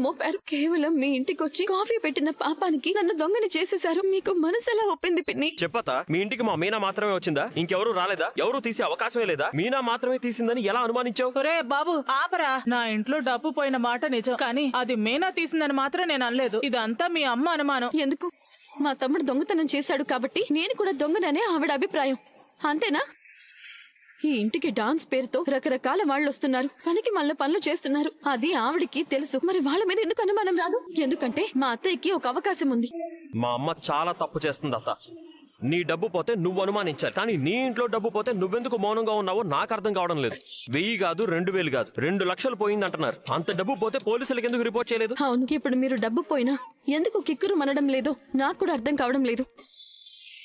మోపారు. కేవలం మీ ఇంటికి వచ్చి కాఫీ పెట్టిన పాపానికి నన్ను దొంగని చేసేశారు. మీకు మనసెలా ఒప్పింది పిన్ని? చెప్పతా, మీ ఇంటికి మా మీనా మాత్రమే వచ్చిందా? ఇంకెవరు రాలేదా? ఎవరు తీసే అవకాశమే లేదా? మీనా మాత్రమే తీసిందని ఎలా అనుమానించావు? ఒరే బాబు ఆపరా. నా ఇంట్లో డబ్బు పోయిన మాట నిజం, కానీ అది మీనా తీసిందని మాత్రం నేను అనలేదు. ఇదంతా మీ అమ్మ అనుమానం. ఎందుకు? మా తమ్ముడు దొంగతనం చేశాడు కాబట్టి నేను కూడా దొంగననే ఆవిడ అభిప్రాయం. అంతేనా? ఈ ఇంటికి డాన్స్ పేరుతో రకరకాల వాళ్ళు వస్తున్నారు, పనికి మళ్ళీ పనులు చేస్తున్నారు. అది ఆవిడికి తెలుసు. మరి వాళ్ళ మీద ఎందుకు అనుమానం రాదు? ఎందుకంటే మా అత్తయ్యకి ఒక అవకాశం ఉంది. మా అమ్మ చాలా తప్పు చేస్తుంది అత్త. నీ డబ్బు పోతే నువ్వు అనుమానించాలి, కానీ నీ ఇంట్లో డబ్బు పోతే నువ్వెందుకు మౌనంగా ఉన్నావో నాకు అర్థం కావడం లేదు. 1000 కాదు, 2000 కాదు, 2 లక్షలు పోయింది అంటున్నారు. అంత డబ్బు పోతే పోలీసులకు ఎందుకు రిపోర్ట్ చేయలేదు? అవును, ఇప్పుడు మీరు డబ్బు పోయినా ఎందుకు కిక్కురు మనడం లేదో నాకు కూడా అర్థం కావడం లేదు.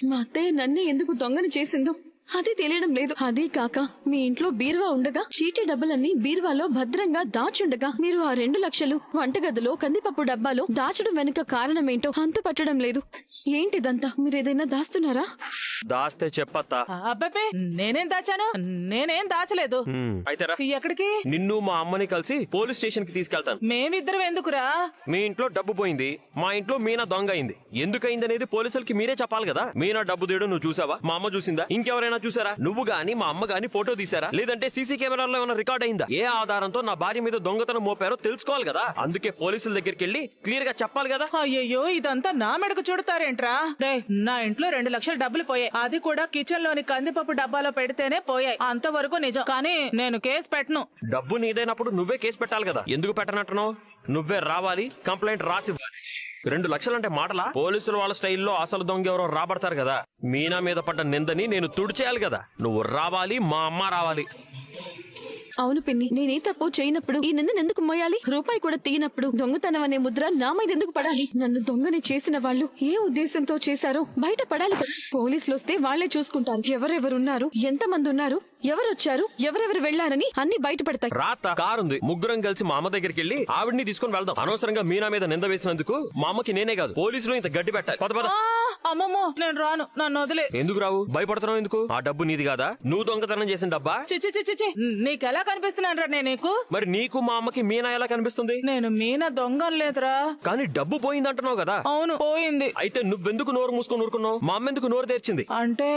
మా అత్తయ్య నన్నే ఎందుకు దొంగని చేసిందో అది తెలియడం లేదు. అదీ కాక మీ ఇంట్లో బీరువా ఉండగా చీటీ డబ్బులన్నీ బీరువాలో భద్రంగా దాచుండగా మీరు ఆ 2 లక్షలు వంటగదిలో కందిపప్పు డబ్బాలో దాచడం వెనుక కారణమేంటో అంతు పట్టడం లేదు. ఏంటిదంతా? మీరేదైనా దాస్తున్నారా? దాస్తే చెప్పత్తా. అబ్బాబే, నేనేం దాచాను? నేనేం దాచలేదు. అయితే ఎక్కడికి? నిన్ను మా అమ్మని కలిసి పోలీస్ స్టేషన్ కి తీసుకెళ్తాను. మేమిద్దరం ఎందుకురా? మీ ఇంట్లో డబ్బు పోయింది, మా ఇంట్లో మీనా దొంగ అయింది. ఎందుకయింది అనేది పోలీసులకి మీరే చెప్పాలి కదా. మీనా డబ్బు తీయడం నువ్వు చూసావా? మా అమ్మ చూసిందా? ఇంకెవరైనా చూసారా? నువ్వు గాని మా అమ్మ గాని ఫోటో తీసారా? లేదంటే సీసీ కెమెరాలో ఏమైనా రికార్డ్ అయిందా? ఏ ఆధారంతో నా భార్య మీద దొంగతనం మోపారో తెలుసుకోవాలి కదా. అందుకే పోలీసుల దగ్గరికి వెళ్ళి క్లియర్ గా చెప్పాలి కదా. అయ్యయ్యో, ఇదంతా నా మెడకు చూడతారేంట్రా? రే, నా ఇంట్లో 2 లక్షల డబ్బులు పోయాయి. అది కూడా కిచెన్ లోని కందిపప్పు డబ్బాలో పెడితేనే పోయాయి. అంతవరకు నిజం, కానీ నేను కేసు పెట్టను. డబ్బు నీదైనప్పుడు నువ్వే కేసు పెట్టాలి కదా. ఎందుకు పెట్టనట్టున్నావు? నువ్వే రావాలి, కంప్లైంట్ రాసి 2 లక్షలంటే మాటలా? పోలీసులు వాళ్ళ స్టైల్లో అసలు దొంగ ఎవరో రాబడతారు కదా. మీనా మీద పడ్డ నిందని నేను తుడిచేయాలి కదా. నువ్వు రావాలి, మా అమ్మ రావాలి. అవును పిన్ని, నేనే తప్పు చేయనప్పుడు ఈ నిందను ఎందుకు మోయాలి? రూపాయి కూడా తీయనప్పుడు దొంగతనం అనే ముద్ర నా మీద ఎందుకు పడాలి? నన్ను దొంగని చేసిన వాళ్ళు ఏ ఉద్దేశంతో చేశారో బయట పడాలి కదా. పోలీసులు వస్తే వాళ్లే చూసుకుంటారు. ఎవరెవరున్నారు, ఎంతమంది ఉన్నారు, ఎవరొచ్చారు, ఎవరెవరు వెళ్లారని అన్ని బయటపడతాయి. రాత కారుంది, ముగ్గురం కలిసి మా అమ్మ దగ్గరికి వెళ్ళి ఆవిడ్ని తీసుకుని వెళ్దాం. అనవసరంగా మీనా మీద నింద వేసినందుకు మా అమ్మకి నేనే కాదు పోలీసులు ఇంత గడ్డి పెట్టాలి. అమ్మమ్మో, నేను రాను. నన్ను వదిలే. ఎందుకు రావు? భయపడుతున్నావు ఎందుకు? ఆ డబ్బు నీది కాదా? నువ్వు దొంగతనం చేసిన డబ్బా? చిచి, నీకెలా కనిపిస్తున్నాను నేను నీకు? మరి నీకు మా అమ్మకి మీనా ఎలా కనిపిస్తుంది? నేను మీనా దొంగ లేదురా. కానీ డబ్బు పోయింది అంటున్నావు కదా. అవును, పోయింది. అయితే నువ్వెందుకు నోరు మూసుకొని ఊరుకున్నావు? మా అమ్మ ఎందుకు నోరు తెరిచింది? అంటే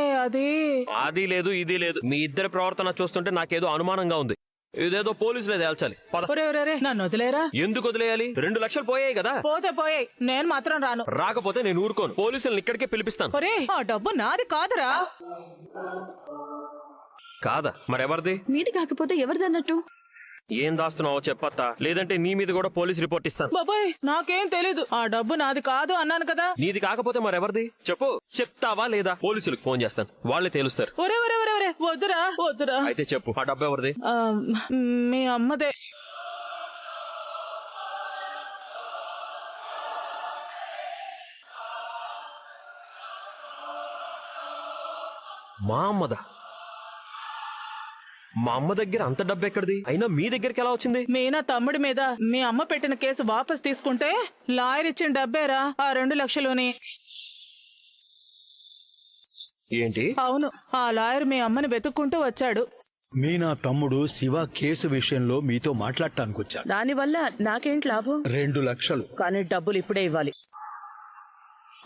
అది లేదు, ఇది లేదు. మీ ఇద్దరి ప్రవర్తన చూస్తుంటే నాకేదో అనుమానంగా ఉంది. ఇదేదో పోలీసులే తేల్చాలి. నన్ను వదిలేరా? ఎందుకు వదిలేయాలి? 2 లక్షలు పోయాయి కదా. పోయాయి, నేను మాత్రం రాను. రాకపోతే నేను ఊరుకోను. పోలీసులను ఇక్కడికే పిలిపిస్తాను. ఆ డబ్బు నాది కాదురా. కాదా? మరెవరిది? మీది కాకపోతే ఎవరిదన్నట్టు? ఏం దాస్తున్నావో చెప్పత్తా, లేదంటే నీ మీద కూడా పోలీస్ రిపోర్ట్ ఇస్తాను. బాబాయ్, నాకేం తెలీదు. ఆ డబ్బు నాది కాదు అన్నాను కదా. నీది కాకపోతే మరెవరిది చెప్పు. చెప్తావా లేదా? పోలీసులకు ఫోన్ చేస్తాను, వాళ్ళే తేలుస్తారు. వద్దురా. అయితే చెప్పు, ఆ డబ్బు ఎవరిది? మీ అమ్మదే. మా అమ్మదా? మా అమ్మ దగ్గర అంత డబ్బు ఎక్కడిది? అయినా మీ దగ్గరికి ఎలా వచ్చింది? మీనా తమ్ముడి మీద మీ అమ్మ పెట్టిన కేసు వాపస్ తీసుకుంటే లాయర్ ఇచ్చిన డబ్బేరా ఆ 2 లక్షలుని. ఏంటి? అవును, ఆ లాయర్ మీ అమ్మని వెతుక్కుంటూ వచ్చాడు. మీనా తమ్ముడు శివ కేసు విషయంలో మీతో మాట్లాడటానికి వచ్చాడు. దానివల్ల నాకేంటి లాభం? 2 లక్షలు. కానీ డబ్బులు ఇప్పుడే ఇవ్వాలి.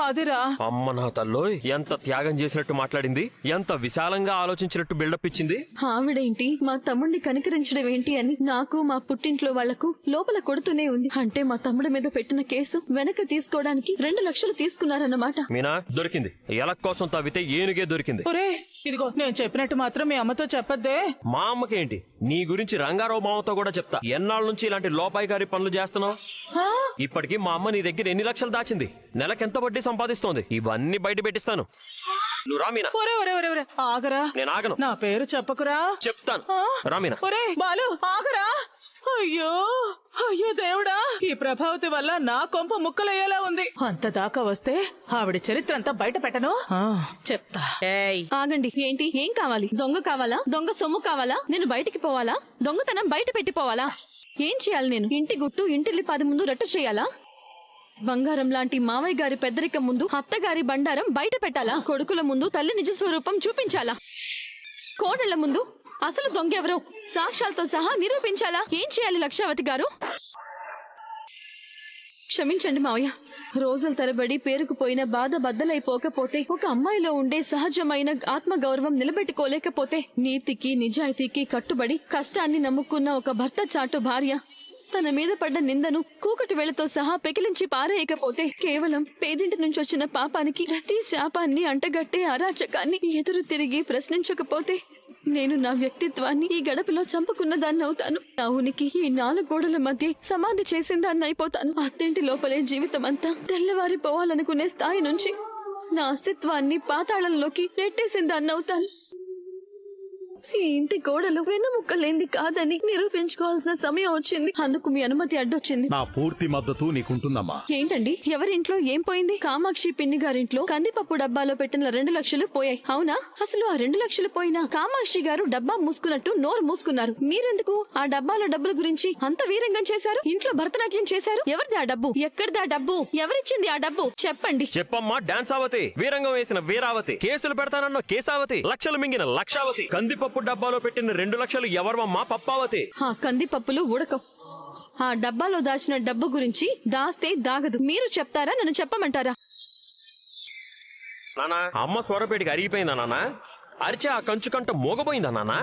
అదిరా. అమ్మ నా తల్లో, ఎంత త్యాగం చేసినట్టు మాట్లాడింది, ఎంత విశాలంగా ఆలోచించినట్టు బిల్డప్ ఇచ్చింది. ఆవిడేంటి మా తమ్ముడిని కనికరించడం ఏంటి అని నాకు మా పుట్టింట్లో వాళ్లకు లోపల కొడుతూనే ఉంది. అంటే మా తమ్ముడి మీద పెట్టిన కేసు వెనక తీసుకోవడానికి 2 లక్షలు తీసుకున్నారన్నమాట. మీనా దొరికింది. ఎలక్ కోసం తవ్వితే ఏనుగే దొరికింది. ఇదిగో, నేను చెప్పినట్టు మాత్రం మీ అమ్మతో చెప్పొద్దే. మా అమ్మకేంటి? నీ గురించి రంగారావు మామతో కూడా చెప్తా. ఎన్నాళ్ళ నుంచి ఇలాంటి లోపాయికారి పనులు చేస్తున్నావు? ఇప్పటికి మా అమ్మ నీ దగ్గర ఎన్ని లక్షలు దాచింది, నెలకెంత వడ్డీ సంపాదిస్తోంది, ఇవన్నీ బయట పెట్టిస్తాను. నువ్వు రామీనా. ఆగరా. నేను ఆగను. నా పేరు చెప్పకురా. చెప్తాను. రామీనా. బాలు, ఆగరా. అయ్యో దేవుడా, ఈ ప్రభావతి వల్ల నా కొంప ముక్కలయ్యేలా ఉంది. అంత దాకా వస్తే ఆవిడ చరిత్ర అంతా బయట పెట్టను. చెప్తా. ఆగండి. ఏంటి? ఏం కావాలి? దొంగ కావాలా? దొంగ సొమ్ము కావాలా? నేను బయటికి పోవాలా? దొంగతనం బయట పెట్టిపోవాలా? ఏం చేయాలి నేను? ఇంటి గుట్టు ఇంటిల్లి 10 ముందు రట్టు చేయాలా? బంగారం లాంటి మావయ్య గారి పెద్దరికం ముందు అత్తగారి బండారం బయట పెట్టాలా? కొడుకుల ముందు తల్లి నిజస్వరూపం చూపించాలా? కోడళ్ల ముందు అసలు దొంగెవరో సాక్ష్యాలతో సహా నిరూపించాలా? ఏం చేయాలి లక్షావతి గారు? క్షమించండి మావయ్య. రోజుల తరబడి పేరుకుపోయిన బాధ బద్దలైపోకపోతే, ఒక అమ్మాయిలో ఉండే సహజమైన ఆత్మగౌరవం నిలబెట్టుకోలేకపోతే, నీతికి నిజాయితీకి కట్టుబడి కష్టాన్ని నమ్ముకున్న ఒక భర్త చాటు భార్య తన మీద పడ్డ నిందను కూకటి వేళతో సహా పెకిలించి పారేయకపోతే, కేవలం పేదింటి నుంచి వచ్చిన పాపానికి ప్రతి శాపాన్ని అంటగట్టే అరాచకాన్ని ఎదురు తిరిగి ప్రశ్నించకపోతే, నేను నా వ్యక్తిత్వాన్ని ఈ గడపలో చంపుకున్న దాన్ని అవుతాను. నా ఉనికి ఈ 4 గోడల మధ్య సమాధి చేసిన దాన్ని అయిపోతాను. అత్తింటి లోపలే జీవితం అంతా తెల్లవారిపోవాలనుకునే స్థాయి నుంచి నా అస్తిత్వాన్ని పాతాళంలోకి నెట్టేసిన దాన్ని అవుతాను. ఈ ఇంటి గోడలు వెన్నముక్కలేంది కాదని నిరూపించుకోవాల్సిన సమయం వచ్చింది. అందుకు మీ అనుమతి అడ్డొచ్చింది. నా పూర్తి మద్దతు నీకుంటుందమ్మా. ఏంటండి, ఎవరింట్లో ఏం పోయింది? కామాక్షి పిన్ని గారింట్లో కందిపప్పు డబ్బాలో పెట్టిన 2 లక్షలు పోయాయి. అవునా? అసలు ఆ 2 లక్షలు పోయినా కామాక్షి గారు డబ్బా మూసుకున్నట్టు నోరు మూసుకున్నారు. మీరెందుకు ఆ డబ్బాలో డబ్బుల గురించి అంత వీరంగం చేశారు? ఇంట్లో భరతనాట్యం చేశారు. ఎవరిది ఆ డబ్బు? ఎక్కడిది ఆ డబ్బు? ఎవరిచ్చింది ఆ డబ్బు? చెప్పండి. చెప్పమ్మా డాన్స్ అవతి, వీరంగం వేసిన వీరావతి, కేసులు పెడతానన్న కేసావతి, లక్షలు మింగిన లక్షావతి, కందిపప్పు డబ్బాలో పెట్టిన 2 లక్షలు ఎవరమ్మా? పప్పావతి. ఆ కందిపప్పులు ఉడకవు. ఆ డబ్బాలో దాచిన డబ్బు గురించి దాస్తే దాగదు. మీరు చెప్తారా, నన్ను చెప్పమంటారా? నానా, అమ్మ స్వరపేటికి అరిగిపోయిందా నాన్న? అరిచే ఆ కంచు కంట మోగపోయిందా నాన్న?